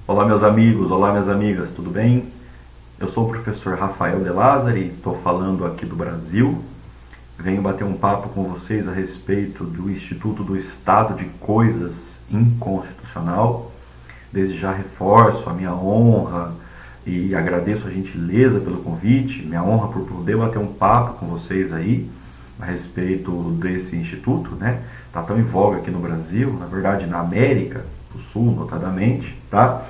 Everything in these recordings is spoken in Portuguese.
Olá meus amigos, olá minhas amigas, tudo bem? Eu sou o professor Rafael De Lázari, estou falando aqui do Brasil. Venho bater um papo com vocês a respeito do Instituto do Estado de Coisas Inconstitucional. Desde já reforço a minha honra e agradeço a gentileza pelo convite, minha honra por poder bater um papo com vocês aí a respeito desse instituto, né? Está tão em voga aqui no Brasil, na verdade na América do Sul, notadamente, tá?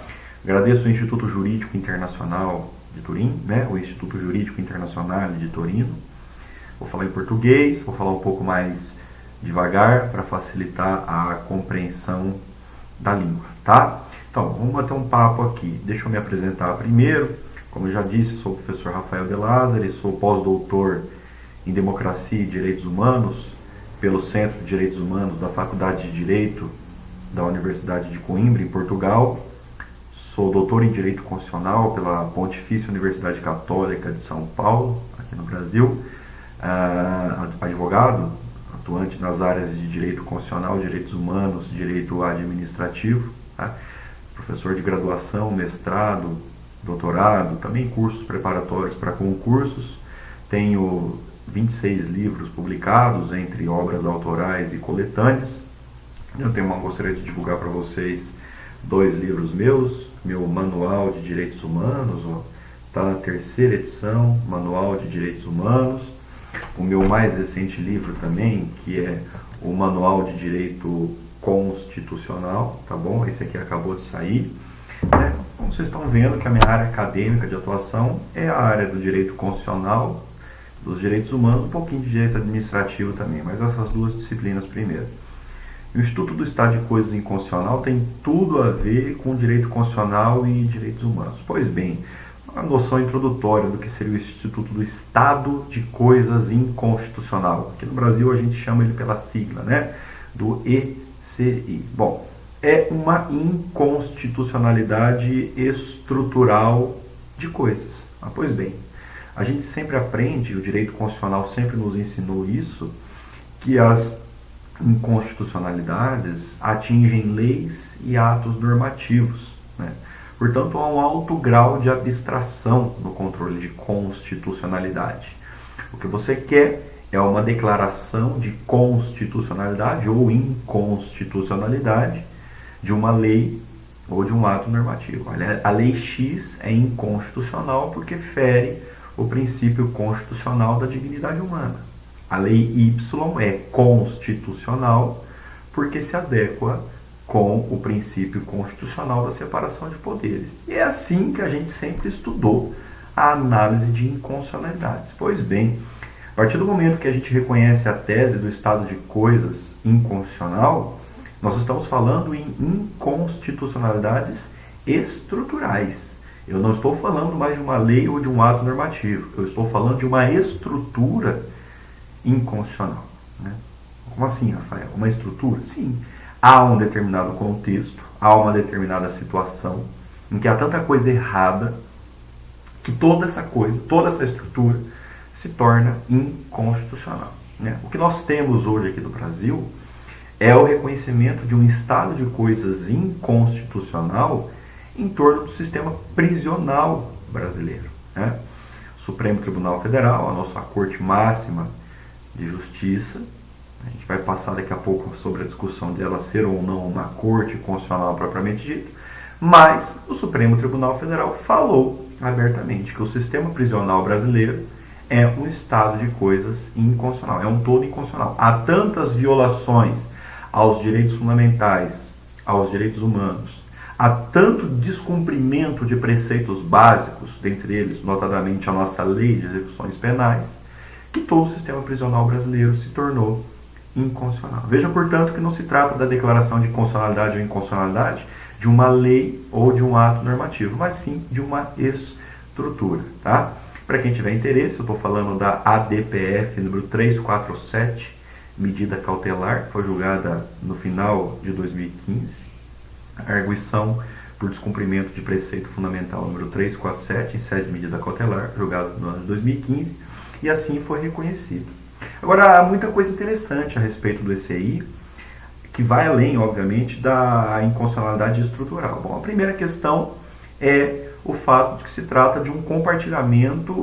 Agradeço o Instituto Jurídico Internacional de Turim, né? O Instituto Jurídico Internacional de Torino. Vou falar em português, vou falar um pouco mais devagar para facilitar a compreensão da língua, tá? Então, vamos bater um papo aqui. Deixa eu me apresentar primeiro. Como eu já disse, sou o professor Rafael De Lázari, sou pós-doutor em Democracia e Direitos Humanos pelo Centro de Direitos Humanos da Faculdade de Direito da Universidade de Coimbra, em Portugal. Sou doutor em Direito Constitucional pela Pontifícia Universidade Católica de São Paulo, aqui no Brasil. Advogado, atuante nas áreas de Direito Constitucional, Direitos Humanos, Direito Administrativo. Tá? Professor de graduação, mestrado, doutorado, também cursos preparatórios para concursos. Tenho 26 livros publicados, entre obras autorais e coletâneas. Gostaria de divulgar para vocês 2 livros meus. Meu Manual de Direitos Humanos, está na 3ª edição, Manual de Direitos Humanos. O meu mais recente livro também, que é o Manual de Direito Constitucional, tá bom? Esse aqui acabou de sair. Como vocês estão vendo que a minha área acadêmica de atuação é a área do direito constitucional, dos direitos humanos, um pouquinho de direito administrativo também, mas essas 2 disciplinas primeiro. O Instituto do Estado de Coisas Inconstitucional tem tudo a ver com direito constitucional e direitos humanos. Pois bem, uma noção introdutória do que seria o Instituto do Estado de Coisas Inconstitucional. Aqui no Brasil a gente chama ele pela sigla, né? Do ECI. Bom, é uma inconstitucionalidade estrutural de coisas. Pois bem, a gente sempre aprende, o direito constitucional sempre nos ensinou isso, que as inconstitucionalidades atingem leis e atos normativos, né? Portanto, há um alto grau de abstração no controle de constitucionalidade. O que você quer é uma declaração de constitucionalidade ou inconstitucionalidade de uma lei ou de um ato normativo. A lei X é inconstitucional porque fere o princípio constitucional da dignidade humana. A lei Y é constitucional porque se adequa com o princípio constitucional da separação de poderes. E é assim que a gente sempre estudou a análise de inconstitucionalidades. Pois bem, a partir do momento que a gente reconhece a tese do estado de coisas inconstitucional, nós estamos falando em inconstitucionalidades estruturais. Eu não estou falando mais de uma lei ou de um ato normativo. Eu estou falando de uma estrutura inconstitucional, né? Como assim, Rafael? Uma estrutura? Sim. Há um determinado contexto, há uma determinada situação em que há tanta coisa errada que toda essa estrutura se torna inconstitucional, né? O que nós temos hoje aqui no Brasil é o reconhecimento de um estado de coisas inconstitucional em torno do sistema prisional brasileiro, né? O Supremo Tribunal Federal, a nossa Corte Máxima de Justiça, a gente vai passar daqui a pouco sobre a discussão dela ser ou não uma Corte Constitucional propriamente dita, mas o Supremo Tribunal Federal falou abertamente que o sistema prisional brasileiro é um estado de coisas inconstitucional, é um todo inconstitucional. Há tantas violações aos direitos fundamentais, aos direitos humanos, há tanto descumprimento de preceitos básicos, dentre eles, notadamente, a nossa Lei de Execuções Penais, que todo o sistema prisional brasileiro se tornou inconstitucional. Veja, portanto, que não se trata da declaração de constitucionalidade ou inconstitucionalidade de uma lei ou de um ato normativo, mas sim de uma estrutura, tá? Para quem tiver interesse, eu estou falando da ADPF número 347, medida cautelar, que foi julgada no final de 2015, a arguição por descumprimento de preceito fundamental número 347, em sede de medida cautelar, julgada no ano de 2015, e assim foi reconhecido. Agora, há muita coisa interessante a respeito do ECI, que vai além, obviamente, da inconstitucionalidade estrutural. Bom, a primeira questão é o fato de que se trata de um compartilhamento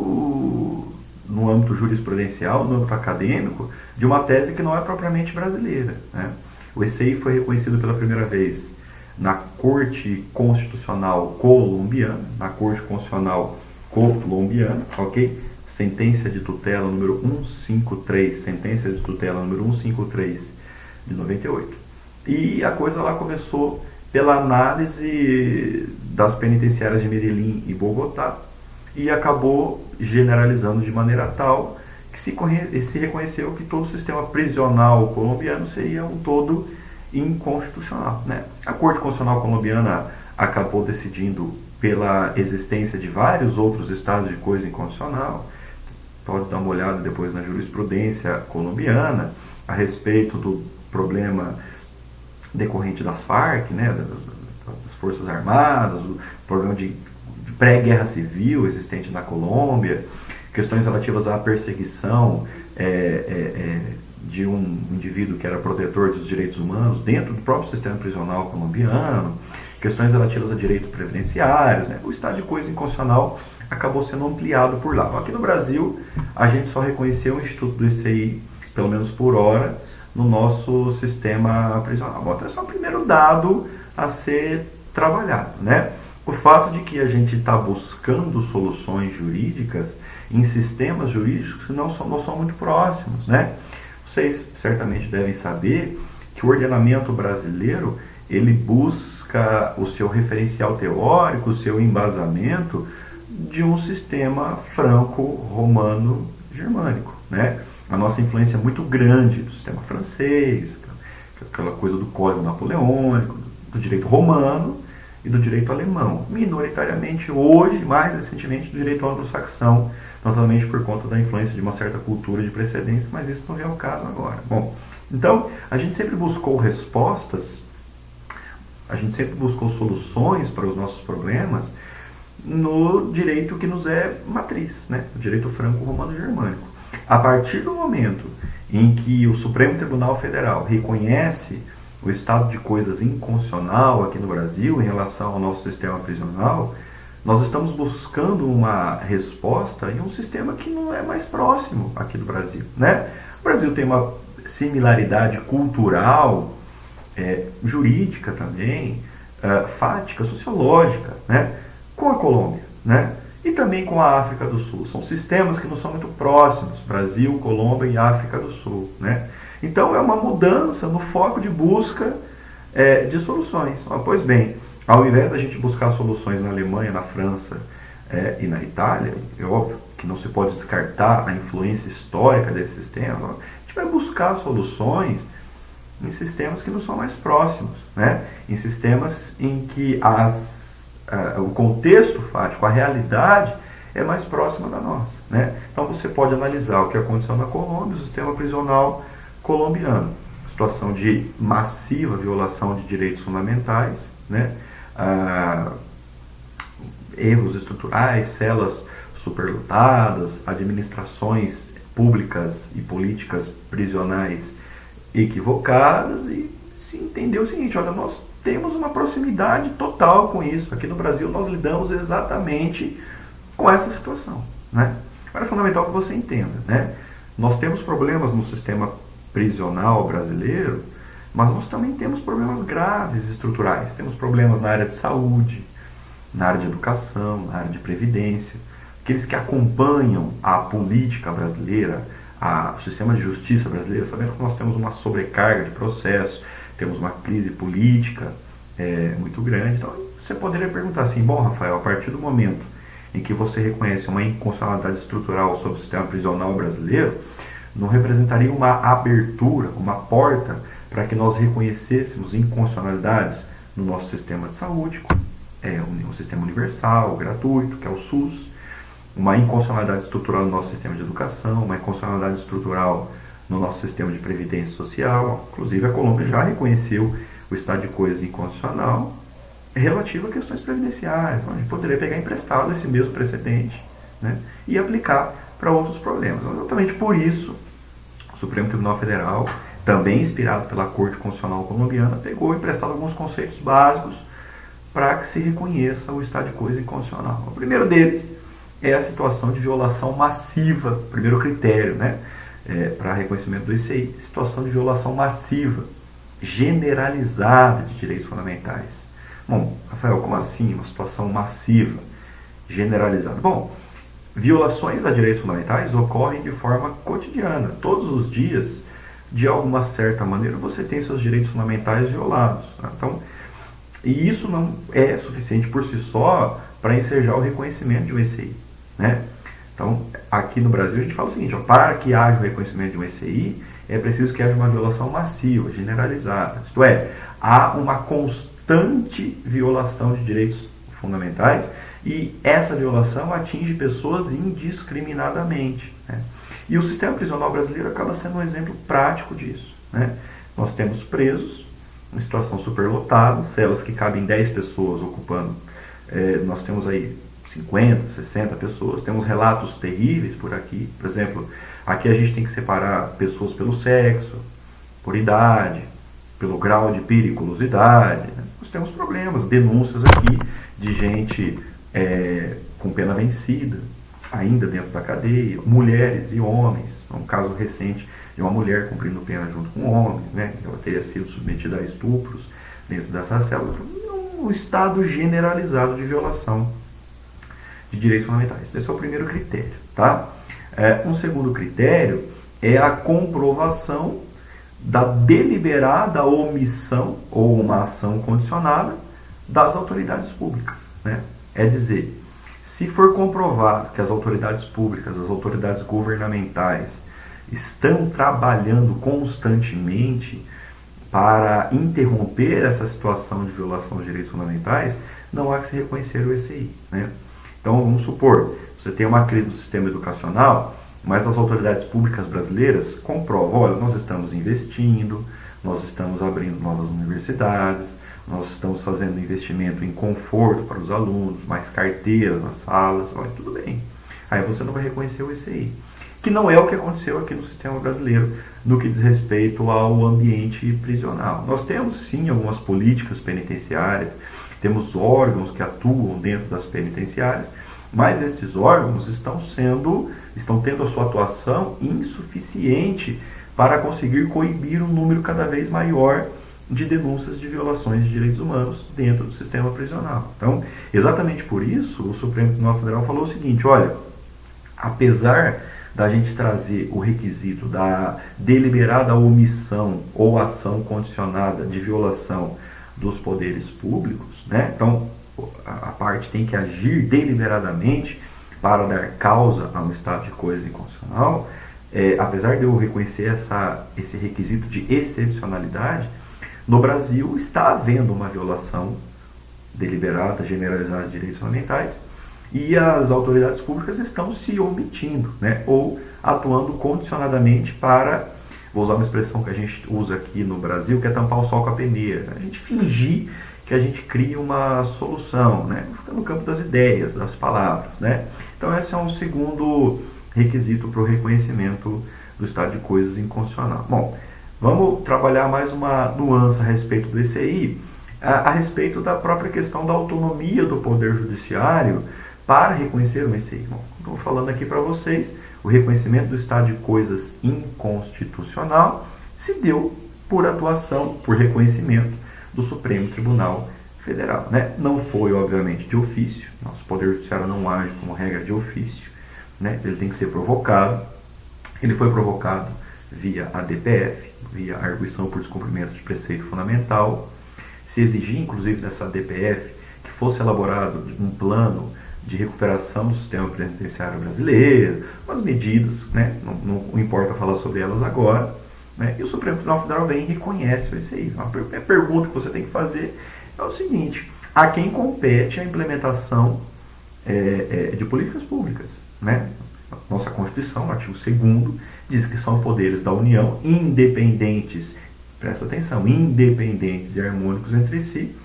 no âmbito jurisprudencial, no âmbito acadêmico, de uma tese que não é propriamente brasileira, né? O ECI foi reconhecido pela primeira vez na Corte Constitucional Colombiana, ok? Sentença de tutela número 153, sentença de tutela número 153 de 98. E a coisa lá começou pela análise das penitenciárias de Medellín e Bogotá e acabou generalizando de maneira tal que se reconheceu que todo o sistema prisional colombiano seria um todo inconstitucional, né? A Corte Constitucional Colombiana acabou decidindo pela existência de vários outros estados de coisa inconstitucional. Pode dar uma olhada depois na jurisprudência colombiana a respeito do problema decorrente das Farc, né, das Forças Armadas, o problema de pré-guerra civil existente na Colômbia, questões relativas à perseguição de um indivíduo que era protetor dos direitos humanos dentro do próprio sistema prisional colombiano, questões relativas a direitos previdenciários, né? O estado de coisa inconstitucional acabou sendo ampliado por lá. Aqui no Brasil, a gente só reconheceu o Instituto do ECI, pelo menos por hora, no nosso sistema prisional. Bom, então esse é o primeiro dado a ser trabalhado, né? O fato de que a gente está buscando soluções jurídicas em sistemas jurídicos que não são muito próximos, né? Vocês certamente devem saber que o ordenamento brasileiro, ele busca o seu referencial teórico, o seu embasamento de um sistema franco-romano-germânico, né? A nossa influência é muito grande do sistema francês, aquela coisa do Código Napoleônico, do direito romano e do direito alemão. Minoritariamente hoje, mais recentemente, do direito anglo-saxão, notadamente por conta da influência de uma certa cultura de precedência, mas isso não é o caso agora. Bom, então, a gente sempre buscou respostas, a gente sempre buscou soluções para os nossos problemas no direito que nos é matriz, né? O direito franco-romano-germânico. A partir do momento em que o Supremo Tribunal Federal reconhece o estado de coisas inconstitucional aqui no Brasil em relação ao nosso sistema prisional, nós estamos buscando uma resposta em um sistema que não é mais próximo aqui do Brasil, né? O Brasil tem uma similaridade cultural, jurídica também, fática, sociológica, né, com a Colômbia, né, e também com a África do Sul. São sistemas que não são muito próximos, Brasil, Colômbia e África do Sul, né? Então é uma mudança no foco de busca de soluções. Pois bem, ao invés da gente buscar soluções na Alemanha, na França e na Itália, é óbvio que não se pode descartar a influência histórica desse sistema, a gente vai buscar soluções em sistemas que não são mais próximos, né? Em sistemas em que o contexto fático, a realidade é mais próxima da nossa, né? Então você pode analisar o que aconteceu na Colômbia, o sistema prisional colombiano, situação de massiva violação de direitos fundamentais, né? Erros estruturais, celas superlotadas, administrações públicas e políticas prisionais equivocadas, e se entendeu o seguinte: olha, nós temos uma proximidade total com isso. Aqui no Brasil nós lidamos exatamente com essa situação, né? Agora é fundamental que você entenda, né? Nós temos problemas no sistema prisional brasileiro, mas nós também temos problemas graves estruturais. Temos problemas na área de saúde, na área de educação, na área de previdência. Aqueles que acompanham a política brasileira, o sistema de justiça brasileiro, sabendo que nós temos uma sobrecarga de processos, temos uma crise política muito grande. Então você poderia perguntar assim: bom, Rafael, a partir do momento em que você reconhece uma inconstitucionalidade estrutural sobre o sistema prisional brasileiro, não representaria uma abertura, uma porta para que nós reconhecêssemos inconstitucionalidades no nosso sistema de saúde, um sistema universal, gratuito, que é o SUS, uma inconstitucionalidade estrutural no nosso sistema de educação, uma inconstitucionalidade estrutural no nosso sistema de previdência social? Inclusive a Colômbia já reconheceu o estado de coisas inconstitucional relativo a questões previdenciárias. Então a gente poderia pegar emprestado esse mesmo precedente, né, e aplicar para outros problemas. Exatamente por isso o Supremo Tribunal Federal também inspirado pela Corte Constitucional Colombiana, pegou emprestado alguns conceitos básicos para que se reconheça o estado de coisa inconstitucional. O primeiro deles é a situação de violação massiva, primeiro critério, né, para reconhecimento do ECI, situação de violação massiva, generalizada de direitos fundamentais. Bom, Rafael, como assim uma situação massiva, generalizada? Bom, violações a direitos fundamentais ocorrem de forma cotidiana. Todos os dias, de alguma certa maneira, você tem seus direitos fundamentais violados. Né? Então, e isso não é suficiente por si só para ensejar o reconhecimento de um ECI. Né? Então, aqui no Brasil, a gente fala o seguinte, ó, para que haja o reconhecimento de um ECI, é preciso que haja uma violação massiva, generalizada. Isto é, há uma constante violação de direitos fundamentais e essa violação atinge pessoas indiscriminadamente. Né? E o sistema prisional brasileiro acaba sendo um exemplo prático disso. Né? Nós temos presos em situação superlotada, celas que cabem 10 pessoas ocupando, nós temos aí 50, 60 pessoas, temos relatos terríveis por aqui, por exemplo, aqui a gente tem que separar pessoas pelo sexo, por idade, pelo grau de periculosidade, né? Nós temos problemas, denúncias aqui de gente com pena vencida, ainda dentro da cadeia, mulheres e homens, um caso recente de uma mulher cumprindo pena junto com homens, né? Ela teria sido submetida a estupros dentro dessa célula, um estado generalizado de violação de direitos fundamentais. Esse é o primeiro critério, tá? Um segundo critério é a comprovação da deliberada omissão ou uma ação condicionada das autoridades públicas, né? É dizer, se for comprovado que as autoridades públicas, as autoridades governamentais estão trabalhando constantemente para interromper essa situação de violação dos direitos fundamentais, não há que se reconhecer o ECI, né? Então, vamos supor, você tem uma crise no sistema educacional, mas as autoridades públicas brasileiras comprovam, olha, nós estamos investindo, nós estamos abrindo novas universidades, nós estamos fazendo investimento em conforto para os alunos, mais carteiras nas salas, olha, tudo bem. Aí você não vai reconhecer o ECI, que não é o que aconteceu aqui no sistema brasileiro no que diz respeito ao ambiente prisional. Nós temos sim algumas políticas penitenciárias, temos órgãos que atuam dentro das penitenciárias, mas estes órgãos estão tendo a sua atuação insuficiente para conseguir coibir um número cada vez maior de denúncias de violações de direitos humanos dentro do sistema prisional. Então, exatamente por isso, o Supremo Tribunal Federal falou o seguinte, olha, apesar da gente trazer o requisito da deliberada omissão ou ação condicionada de violação dos poderes públicos, né? Então, a parte tem que agir deliberadamente para dar causa a um estado de coisa inconstitucional, apesar de eu reconhecer esse requisito de excepcionalidade, no Brasil está havendo uma violação deliberada, generalizada de direitos fundamentais, e as autoridades públicas estão se omitindo, né? Ou atuando condicionadamente para, vou usar uma expressão que a gente usa aqui no Brasil, que é tampar o sol com a peneira. A gente fingir que a gente cria uma solução, né? Fica no campo das ideias, das palavras, né? Então esse é um segundo requisito para o reconhecimento do estado de coisas inconstitucional. Bom, vamos trabalhar mais uma nuance a respeito do ECI, a respeito da própria questão da autonomia do Poder Judiciário para reconhecer o ECI. Bom, estou falando aqui para vocês, o reconhecimento do estado de coisas inconstitucional se deu por atuação, por reconhecimento do Supremo Tribunal Federal, né? Não foi, obviamente, de ofício, nosso Poder Judiciário não age como regra de ofício, né? Ele tem que ser provocado, ele foi provocado via ADPF, via arguição por descumprimento de preceito fundamental, se exigir, inclusive, dessa ADPF, que fosse elaborado um plano de recuperação do sistema penitenciário brasileiro, umas medidas, né? Não importa falar sobre elas agora, né? E o Supremo Tribunal Federal vem e reconhece o ECI. A pergunta que você tem que fazer é o seguinte, a quem compete a implementação de políticas públicas, né? Nossa Constituição, no artigo 2º, diz que são poderes da União independentes, presta atenção, independentes e harmônicos entre si,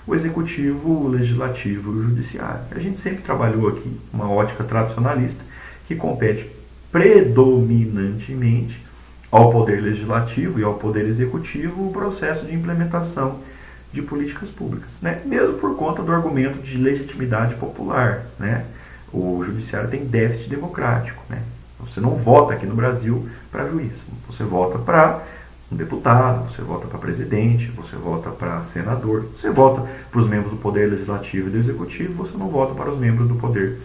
o Executivo, o Legislativo e o Judiciário. A gente sempre trabalhou aqui uma ótica tradicionalista que compete predominantemente ao Poder Legislativo e ao Poder Executivo o processo de implementação de políticas públicas, né? Mesmo por conta do argumento de legitimidade popular, né? O judiciário tem déficit democrático, né? Você não vota aqui no Brasil para juiz, você vota para um deputado, você vota para presidente, você vota para senador, você vota para os membros do Poder Legislativo e do Executivo, você não vota para os membros do Poder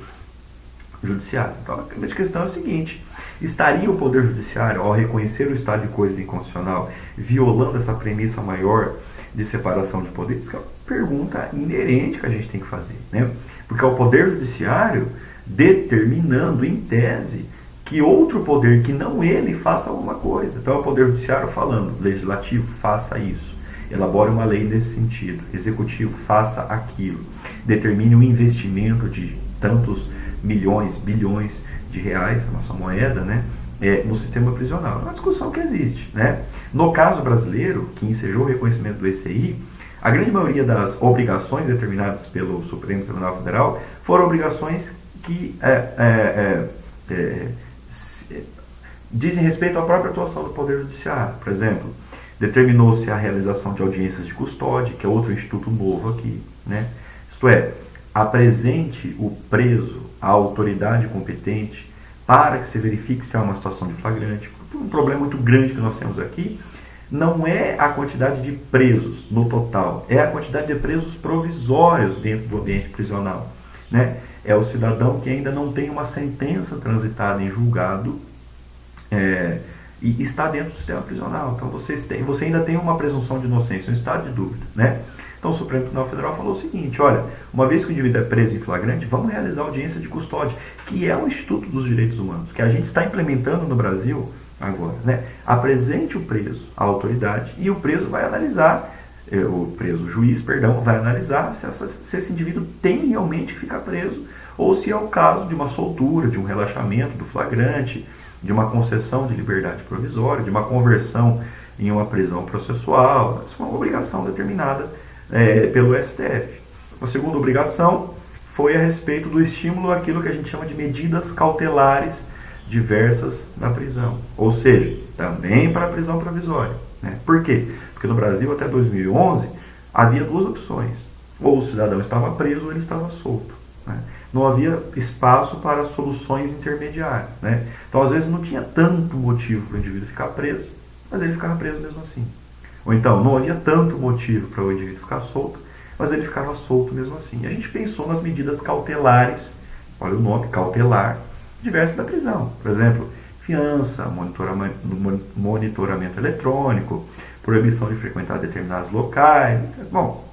Judiciário. Então, a grande questão é a seguinte: estaria o Poder Judiciário, ao reconhecer o estado de coisas inconstitucional, violando essa premissa maior de separação de poderes? Que é uma pergunta inerente que a gente tem que fazer, né? Porque é o Poder Judiciário determinando, em tese, que outro poder que não ele faça alguma coisa. Então é o Poder Judiciário falando: Legislativo, faça isso, elabore uma lei nesse sentido, Executivo, faça aquilo, determine um investimento de tantos milhões, bilhões de reais, a nossa moeda, né, no sistema prisional. É uma discussão que existe, né? No caso brasileiro, que ensejou o reconhecimento do ECI, a grande maioria das obrigações determinadas pelo Supremo Tribunal Federal foram obrigações que dizem respeito à própria atuação do Poder Judiciário. Por exemplo, determinou-se a realização de audiências de custódia, que é outro instituto novo aqui, né? Isto é, apresente o preso à autoridade competente para que se verifique se há uma situação de flagrante. Um problema muito grande que nós temos aqui não é a quantidade de presos no total, é a quantidade de presos provisórios dentro do ambiente prisional, né? É o cidadão que ainda não tem uma sentença transitada em julgado e está dentro do sistema prisional. Então você ainda tem uma presunção de inocência, um estado de dúvida, né? Então o Supremo Tribunal Federal falou o seguinte: olha, uma vez que o indivíduo é preso em flagrante, vamos realizar audiência de custódia, que é um instituto dos direitos humanos, que a gente está implementando no Brasil agora, né? Apresente o preso à autoridade e o preso vai analisar, o juiz, vai analisar se esse indivíduo tem realmente que ficar preso, ou se é o caso de uma soltura, de um relaxamento do flagrante, de uma concessão de liberdade provisória, de uma conversão em uma prisão processual. Isso é uma obrigação determinada pelo STF. A segunda obrigação foi a respeito do estímulo àquilo que a gente chama de medidas cautelares diversas na prisão, ou seja, também para a prisão provisória, né? Por quê? Porque no Brasil, até 2011, havia duas opções: ou o cidadão estava preso ou ele estava solto, né? Não havia espaço para soluções intermediárias, né? Então, às vezes, não tinha tanto motivo para o indivíduo ficar preso, mas ele ficava preso mesmo assim. Ou então, não havia tanto motivo para o indivíduo ficar solto, mas ele ficava solto mesmo assim. E a gente pensou nas medidas cautelares, olha o nome, cautelar, diversas da prisão. Por exemplo, fiança, monitoramento eletrônico, proibição de frequentar determinados locais, etc. Bom,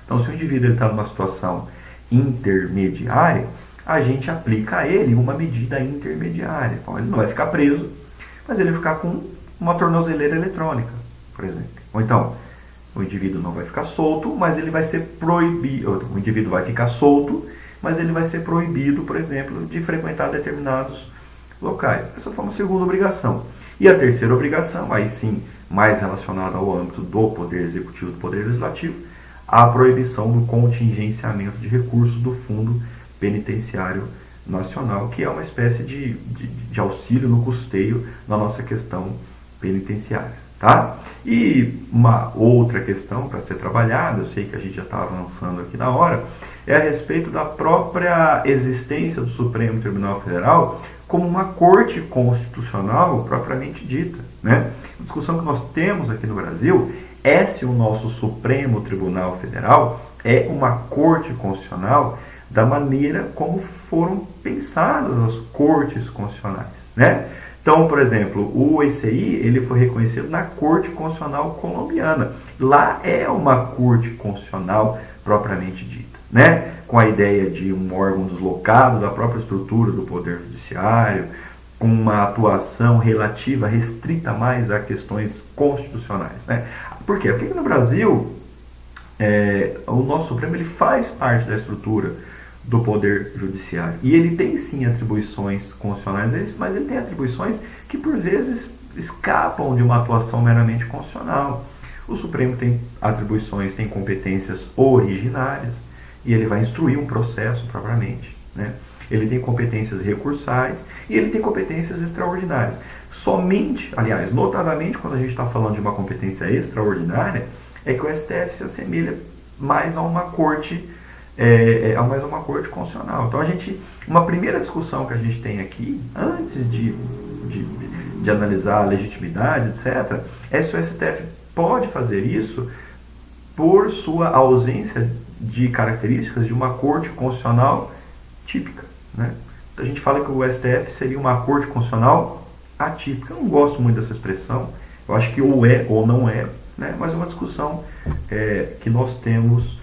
então se o indivíduo está numa situação intermediária, a gente aplica a ele uma medida intermediária. Então ele não vai ficar preso, mas ele vai ficar com uma tornozeleira eletrônica, por exemplo. Ou então, o indivíduo não vai ficar solto, mas ele vai ser proibido. O indivíduo vai ficar solto, mas ele vai ser proibido, por exemplo, de frequentar determinados locais. Essa foi uma segunda obrigação. E a terceira obrigação, aí sim, mais relacionada ao âmbito do Poder Executivo e do Poder Legislativo, a proibição do contingenciamento de recursos do Fundo Penitenciário Nacional, que é uma espécie de auxílio no custeio da nossa questão penitenciária. Tá? E uma outra questão para ser trabalhada, eu sei que a gente já está avançando aqui na hora, é a respeito da própria existência do Supremo Tribunal Federal como uma corte constitucional propriamente dita, né? A discussão que nós temos aqui no Brasil é se o nosso Supremo Tribunal Federal é uma corte constitucional da maneira como foram pensadas as cortes constitucionais, né? Então, por exemplo, o ECI ele foi reconhecido na Corte Constitucional Colombiana. Lá é uma Corte Constitucional propriamente dita, né? Com a ideia de um órgão deslocado da própria estrutura do Poder Judiciário, com uma atuação relativa, restrita mais a questões constitucionais, né? Por quê? Porque no Brasil, o nosso Supremo ele faz parte da estrutura do Poder Judiciário. E ele tem sim atribuições constitucionais, mas ele tem atribuições que por vezes escapam de uma atuação meramente constitucional. O Supremo tem atribuições, tem competências originárias, e ele vai instruir um processo propriamente, né? Ele tem competências recursais e ele tem competências extraordinárias. Somente, aliás, notadamente, quando a gente está falando de uma competência extraordinária, é que o STF se assemelha mais a uma corte, mais a uma corte constitucional. Então, uma primeira discussão que a gente tem aqui, antes de analisar a legitimidade, etc., é se o STF pode fazer isso por sua ausência de características de uma corte constitucional típica, né? A gente fala que o STF seria uma corte constitucional atípica. Eu não gosto muito dessa expressão. Eu acho que ou é ou não é, né? Mas é uma discussão que nós temos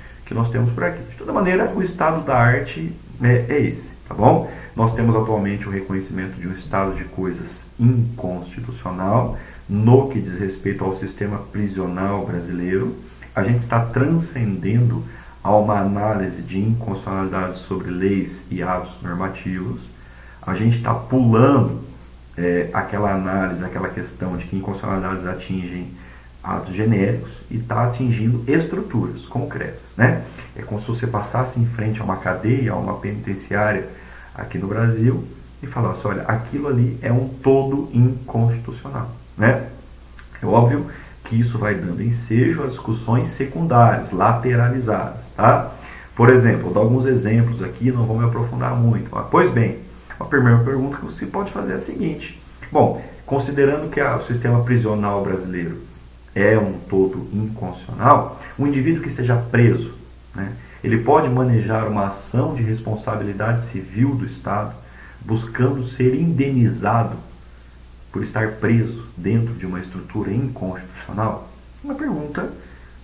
por aqui. De toda maneira, o estado da arte é esse, tá bom? Nós temos atualmente o reconhecimento de um estado de coisas inconstitucional no que diz respeito ao sistema prisional brasileiro. A gente está transcendendo a uma análise de inconstitucionalidade sobre leis e atos normativos. A gente está pulando aquela análise, aquela questão de que inconstitucionalidades atingem atos genéricos e está atingindo estruturas concretas, né? É como se você passasse em frente a uma cadeia, a uma penitenciária aqui no Brasil e falasse, olha, aquilo ali é um todo inconstitucional, né? É óbvio que isso vai dando ensejo a discussões secundárias, lateralizadas, tá? Por exemplo, vou dar alguns exemplos aqui, não vou me aprofundar muito. Pois bem, a primeira pergunta que você pode fazer é a seguinte. Bom, considerando que o sistema prisional brasileiro é um todo inconstitucional, um indivíduo que esteja preso, né, ele pode manejar uma ação de responsabilidade civil do Estado, buscando ser indenizado por estar preso dentro de uma estrutura inconstitucional? Uma pergunta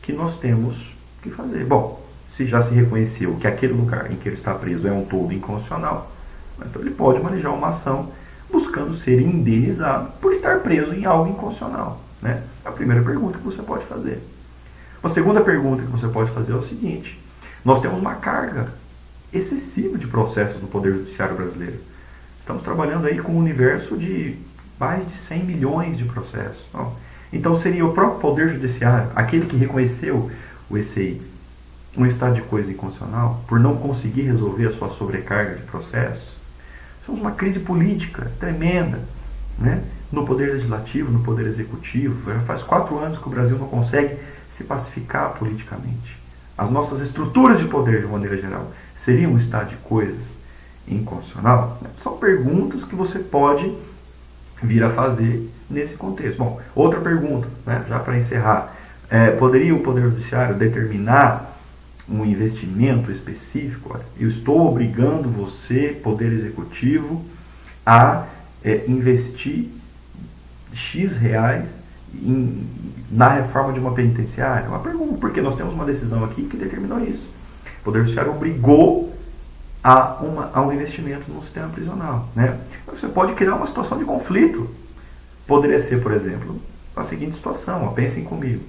que nós temos que fazer. Bom, se já se reconheceu que aquele lugar em que ele está preso é um todo inconstitucional, então ele pode manejar uma ação buscando ser indenizado por estar preso em algo inconstitucional, né? É a primeira pergunta que você pode fazer. Uma segunda pergunta que você pode fazer é o seguinte: nós temos uma carga excessiva de processos no Poder Judiciário brasileiro. Estamos trabalhando aí com um universo de mais de 100 milhões de processos. Então seria o próprio Poder Judiciário, aquele que reconheceu o ECI, um estado de coisa inconstitucional, por não conseguir resolver a sua sobrecarga de processos? Temos uma crise política tremenda, né? No Poder Legislativo, no Poder Executivo. Já faz 4 anos que o Brasil não consegue se pacificar politicamente. As nossas estruturas de poder, de maneira geral, seriam um estado de coisas inconstitucional? São perguntas que você pode vir a fazer nesse contexto. Bom, outra pergunta, né, já para encerrar. Poderia o Poder Judiciário determinar um investimento específico? Olha, eu estou obrigando você, Poder Executivo, a investir X reais na reforma de uma penitenciária? Uma pergunta, porque nós temos uma decisão aqui que determinou isso. O Poder Judiciário obrigou a um investimento no sistema prisional, né? Você pode criar uma situação de conflito. Poderia ser, por exemplo, a seguinte situação, pensem comigo.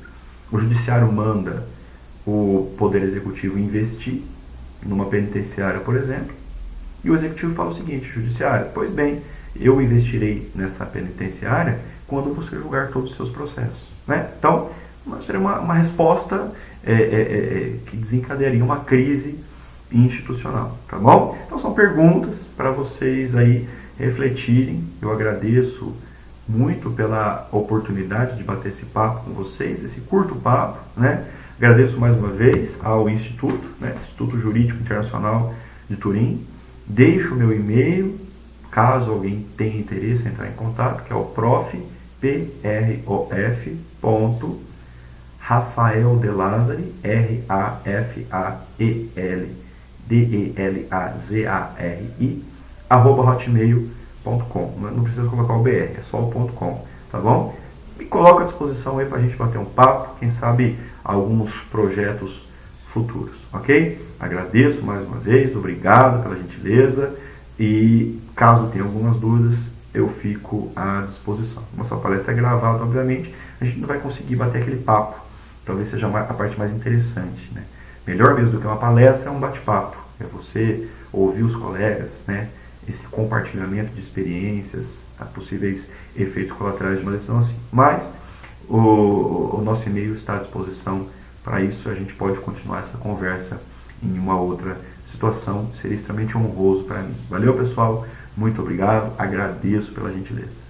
O Judiciário manda o Poder Executivo investir numa penitenciária, por exemplo, e o Executivo fala o seguinte: Judiciário, pois bem, eu investirei nessa penitenciária quando você julgar todos os seus processos, né? Então, seria uma resposta que desencadearia uma crise institucional, tá bom? Então são perguntas para vocês aí refletirem. Eu agradeço muito pela oportunidade de bater esse papo com vocês, esse curto papo, né? Agradeço mais uma vez ao Instituto, né? Instituto Jurídico Internacional de Turim. Deixo o meu e-mail, caso alguém tenha interesse em entrar em contato, que é o prof.rafaeldelazari, RAFAELDELAZARI, @hotmail.com. Não precisa colocar o BR, é só o .com, tá bom? Me coloca à disposição aí para a gente bater um papo, quem sabe alguns projetos futuros, ok? Agradeço mais uma vez, obrigado pela gentileza, e caso tenha algumas dúvidas, eu fico à disposição. Nossa palestra é gravada, obviamente, a gente não vai conseguir bater aquele papo, talvez seja a parte mais interessante, né? Melhor mesmo do que uma palestra é um bate-papo, é você ouvir os colegas, né? Esse compartilhamento de experiências, possíveis efeitos colaterais de uma decisão assim. Mas o nosso e-mail está à disposição para isso. A gente pode continuar essa conversa em uma outra situação. Seria extremamente honroso para mim. Valeu, pessoal, muito obrigado, agradeço pela gentileza.